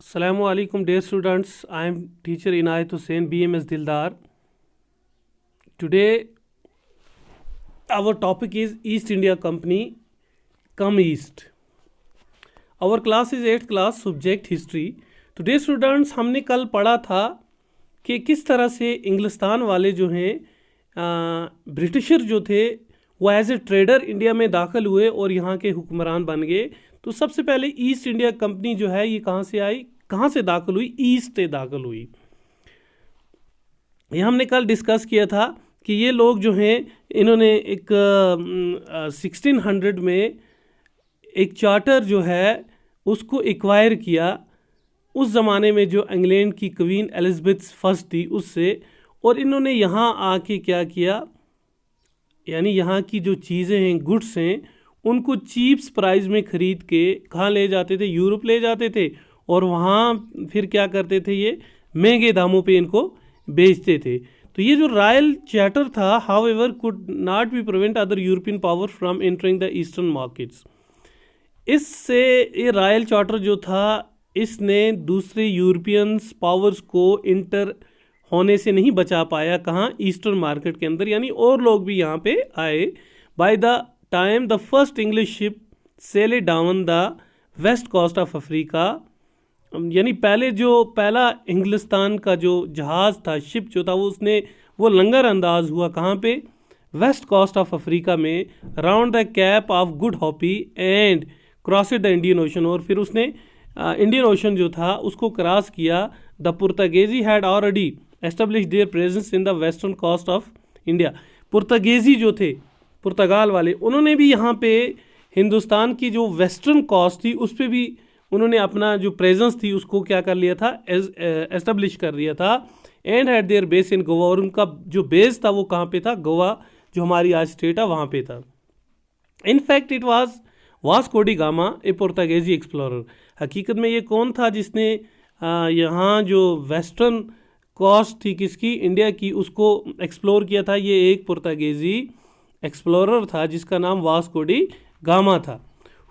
Assalamu alaikum, dear students. I am teacher Inayat Hussain, BMS Dildar. Today, our topic is East India Company, Come East. Our class is 8th class, subject history. Today, students, हमने कल पढ़ा था कि किस तरह से इंग्लिस्तान वाले जो हैं ब्रिटिशर जो थे वो एज ए ट्रेडर इंडिया में दाखिल हुए और यहाँ के हुक्मरान बन गए। तो सबसे पहले ईस्ट इंडिया कंपनी जो है ये कहाँ से आई, कहाँ से दाखिल हुई? ईस्ट से दाखिल हुई। ये हमने कल डिस्कस किया था कि ये लोग जो हैं इन्होंने एक 1600 में एक चार्टर जो है उसको एक्वायर किया, उस ज़माने में जो इंग्लैंड की क्वीन एलिज़ाबेथ फर्स्ट थी उससे, और इन्होंने यहाँ आके क्या किया, यानी यहाँ की जो चीज़ें हैं, गुड्स हैं, उनको चीप्स प्राइस में ख़रीद के कहाँ ले जाते थे? यूरोप ले जाते थे, और वहाँ फिर क्या करते थे, ये महंगे दामों पे इनको बेचते थे। तो ये जो रॉयल चार्टर था, however could not be prevent other European power from entering the eastern markets. इससे ये रॉयल चार्टर जो था इसने दूसरे यूरोपियन पावर्स को इंटर होने से नहीं बचा पाया। कहाँ? ईस्टर्न मार्केट के अंदर, यानी और लोग भी यहाँ पे आए। By the time the first English ship sail down the west coast of Africa, यानी पहला इंग्लिस्तान का जो जहाज़ था, शिप जो था, वो लंगर अंदाज हुआ कहाँ पे? वेस्ट कोस्ट ऑफ अफ्रीका में, round the cape of good hope and crossed the Indian Ocean, और फिर उसने इंडियन ओशन जो था उसको क्रॉस किया। The Portuguese had already establish their presence in the western coast of India. Portuguese जो थे, पुर्तगाल वाले, उन्होंने भी यहाँ पे हिंदुस्तान की जो वेस्टर्न कोस्ट थी उस पर भी उन्होंने अपना जो प्रेजेंस थी उसको क्या कर लिया था? एस्टेब्लिश कर लिया था। And had there base in Goa, और उनका जो बेस था वो कहाँ पे था? गोवा, जो हमारी आज स्टेट है, वहाँ पे था। In fact it was Vasco da Gama, a Portuguese explorer. हकीकत में ये कौन था जिसने यहाँ जो वेस्टर्न कोस्ट थी किसकी? इंडिया की, उसको एक्सप्लोर किया था? ये एक पुर्तगेजी एक्सप्लोरर था जिसका नाम वास्को डी गामा था।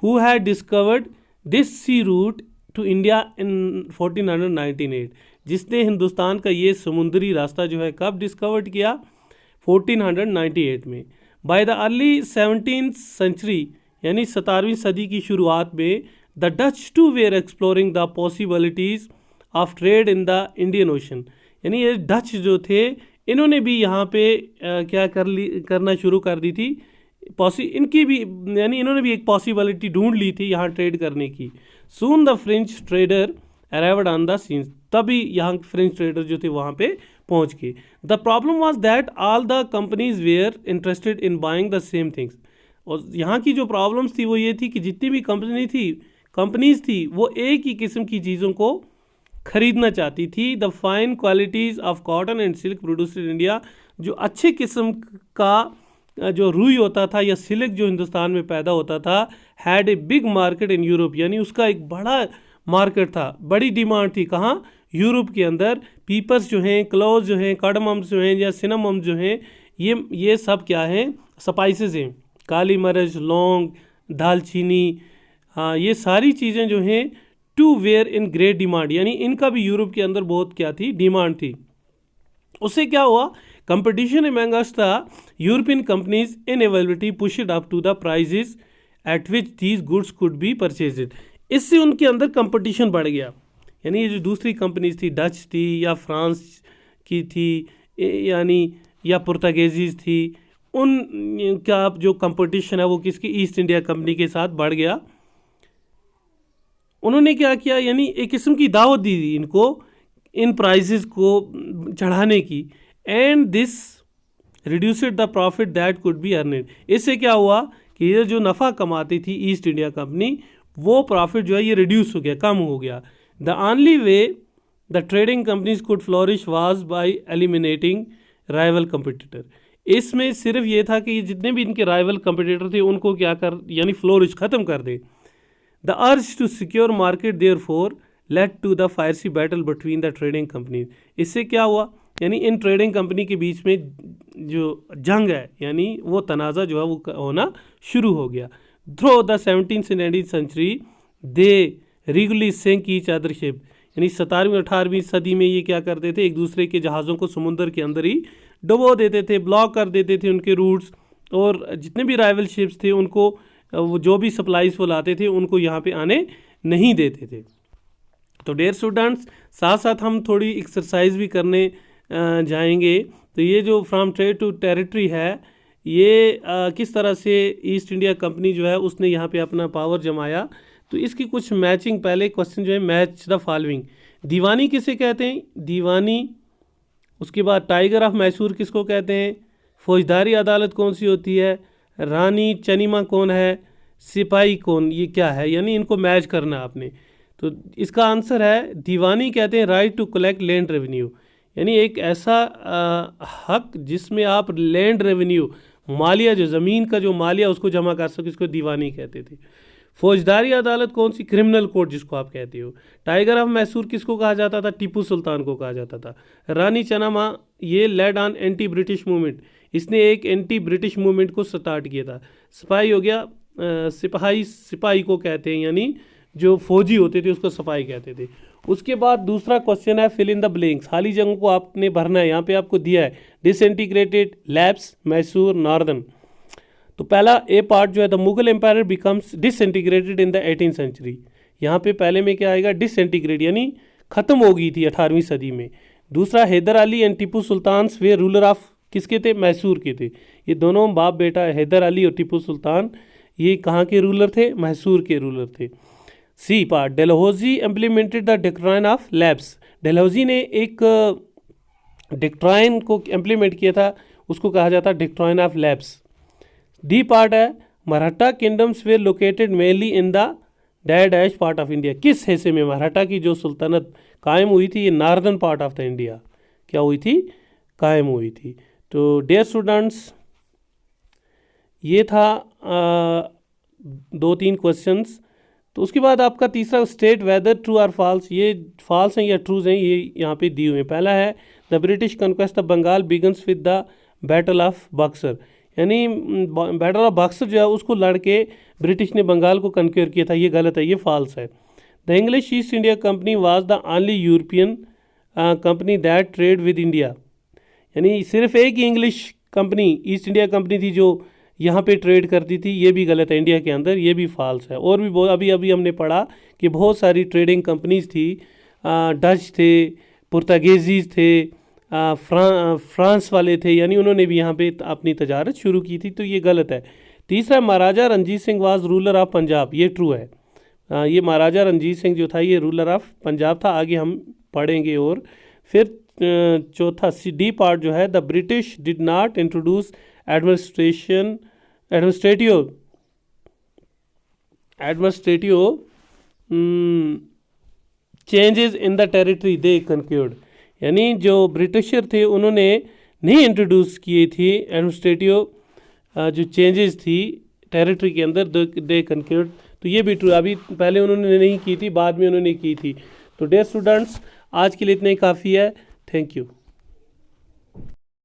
Who had discovered this sea route to India in 1498, जिसने हिंदुस्तान का ये समुद्री रास्ता जो है कब डिस्कवर्ड किया? 1498 में। By the early 17th century, यानी 17वीं सदी की शुरुआत में, the Dutch too were exploring the possibilities of trade in the Indian Ocean, यानी ये डच जो थे इन्होंने भी यहाँ पे क्या करना शुरू कर दी थी, इनकी भी, यानी इन्होंने भी एक पॉसिबिलिटी ढूंढ ली थी यहाँ ट्रेड करने की। Soon the French trader arrived on the scene, तभी यहाँ फ्रेंच ट्रेडर जो थे वहाँ पे पहुँच गए। The problem was that all the companies were interested in buying the same things, और यहाँ की जो प्रॉब्लम्स थी वो ये थी कि जितनी भी कंपनीज थी वो एक ही किस्म की चीज़ों को खरीदना चाहती थी। The fine qualities of cotton and silk produced in India, जो अच्छे किस्म का जो रुई होता था या सिल्क जो हिंदुस्तान में पैदा होता था, had a big market in Europe, यानी उसका एक बड़ा मार्केट था, बड़ी डिमांड थी। कहाँ? यूरोप के अंदर। पीपर्स जो हैं, क्लोव्स जो हैं, कार्डमम्स जो हैं या सिनेमम जो हैं, ये सब क्या हैं? स्पाइसेस हैं। काली मिर्च, लौंग, दालचीनी, हाँ, ये सारी चीज़ें जो हैं too were in great demand, यानी इनका भी यूरोप के अंदर बहुत क्या थी? डिमांड थी। उससे क्या हुआ? Competition amongst the European companies inevitably pushed up to the prices at which these goods could be purchased. इससे उनके अंदर कंपटीशन बढ़ गया, यानी ये जो दूसरी कंपनीज थी, डच थी या फ्रांस की थी, यानी या पुर्तगेजीज थी, उनका जो कंपटीशन है वो किसकी? ईस्ट इंडिया कंपनी के साथ बढ़ गया। उन्होंने क्या किया, यानी एक किस्म की दावत दी थी इनको इन प्राइसेस को चढ़ाने की। And this reduced the profit that could be earned. इससे क्या हुआ कि ये जो नफ़ा कमाती थी ईस्ट इंडिया कंपनी, वो प्रॉफिट जो है ये रिड्यूस हो गया, कम हो गया। The only way the trading companies could flourish was by eliminating rival competitor. इसमें सिर्फ ये था कि जितने भी इनके राइवल कंपटीटर थे उनको क्या कर, यानी फ्लोरिश ख़त्म कर दे। The urge to secure market therefore led to the fiery battle between the trading companies। इससे क्या हुआ, यानी इन ट्रेडिंग कंपनी के बीच में जो जंग है, यानी वो तनाज़ा जो है वो होना शुरू हो गया। Through the 17th and 18th century they regularly sank each other ship, यानी 17वीं 18वीं सदी में ये क्या करते थे, एक दूसरे के जहाज़ों को समुद्र के अंदर ही डुबो देते थे, ब्लॉक कर देते थे उनके रूट्स, और जितने भी राइवल शिप्स थे उनको वो जो भी सप्लाईज वो लाते थे उनको यहाँ पे आने नहीं देते थे। तो डियर स्टूडेंट्स, साथ साथ हम थोड़ी एक्सरसाइज भी करने जाएंगे। तो ये जो फ्रॉम ट्रेड टू टेरिटरी है, ये किस तरह से ईस्ट इंडिया कंपनी जो है उसने यहाँ पे अपना पावर जमाया, तो इसकी कुछ मैचिंग, पहले क्वेश्चन जो है मैच द फॉलोइंग। दीवानी किसे कहते हैं, दीवानी। उसके बाद टाइगर ऑफ मैसूर किसको कहते हैं, फौजदारी अदालत कौन सी होती है, रानी चनीमा कौन है, सिपाही कौन, ये क्या है, यानी इनको मैच करना आपने। तो इसका आंसर है दीवानी कहते हैं right to collect land revenue, यानी एक ऐसा हक जिसमें आप लैंड रेवेन्यू, मालिया, जो ज़मीन का जो मालिया उसको जमा कर सको, इसको दीवानी कहते थे। फौजदारी अदालत कौन सी, क्रिमिनल कोर्ट जिसको आप कहते हो। टाइगर ऑफ मैसूर किसको कहा जाता था, टीपू सुल्तान को कहा जाता था। रानी चनामा, ये laid on anti British movement, इसने एक एंटी ब्रिटिश मूवमेंट को स्टार्ट किया था। सिपाही हो गया, सिपाही को कहते हैं, यानी जो फौजी होते थे उसको सिपाही कहते थे। उसके बाद दूसरा क्वेश्चन है फिल इन द ब्लैंक्स, खाली जगहों को आपने भरना है। यहाँ पे आपको दिया है डिसइंटीग्रेटेड, लैप्स, मैसूर, नॉर्दर्न। तो पहला ए पार्ट जो है, the Mughal empire becomes disintegrated in the 18th century. यहाँ पे पहले में क्या आएगा, डिसइंटीग्रेट, यानी खत्म हो गई थी 18वीं सदी में। दूसरा, Hyder Ali and Tipu Sultan were ruler of, किसके थे, मैसूर के थे। ये दोनों बाप बेटा हैदर अली और टीपू सुल्तान, ये कहाँ के रूलर थे, मैसूर के रूलर थे। C part, Dalhousie implemented the doctrine of lapse, Dalhousie ने एक डिक्ट्राइन को इम्प्लीमेंट किया था, उसको कहा जाता है doctrine of lapse. D part है, Maratha kingdoms were located mainly in the dash part of India, किस हिस्से में मराठा की जो सुल्तनत कायम हुई थी, ये northern part of the India क्या हुई थी, कायम हुई थी। तो डियर स्टूडेंट्स, ये था 2-3 क्वेश्चंस। तो उसके बाद आपका तीसरा, स्टेट वेदर ट्रू और फॉल्स, ये फॉल्स हैं या ट्रूज हैं, ये यहाँ पे दिए हुए हैं। पहला है the British conquest of Bengal begins with the battle of Buxar, यानी बैटल ऑफ बक्सर जो है उसको लड़के ब्रिटिश ने बंगाल को कन्क्वेयर किया था, ये गलत है, ये फॉल्स है। The English East India Company was the only European company that trade with India, यानी सिर्फ एक ही English company East India Company थी जो यहाँ पे ट्रेड करती थी, ये भी गलत है इंडिया के अंदर, ये भी फॉल्स है। और भी बहुत, अभी अभी हमने पढ़ा कि बहुत सारी ट्रेडिंग कंपनीज थी, डच थे, पुर्तगीजीज थे, फ्रांस वाले थे, यानी उन्होंने भी यहाँ पे अपनी तजारत शुरू की थी, तो ये गलत है। तीसरा, Maharaja Ranjit Singh was ruler of Punjab, ये ट्रू है। ये महाराजा रणजीत सिंह जो था ये रूलर ऑफ पंजाब था, आगे हम पढ़ेंगे। और फिर चौथा, डी पार्ट जो है, the British did not introduce administrative changes in the territory they conquered, यानी जो ब्रिटिशर थे उन्होंने नहीं इंट्रोड्यूस किए थी एडमिनिस्ट्रेटिव जो चेंजेस थी टेरिटरी के अंदर, दे कंक्यूर्ड। तो ये भी ट्रू, अभी पहले उन्होंने नहीं की थी, बाद में उन्होंने की थी। तो डियर स्टूडेंट्स, आज के लिए इतना ही काफ़ी है। Thank you.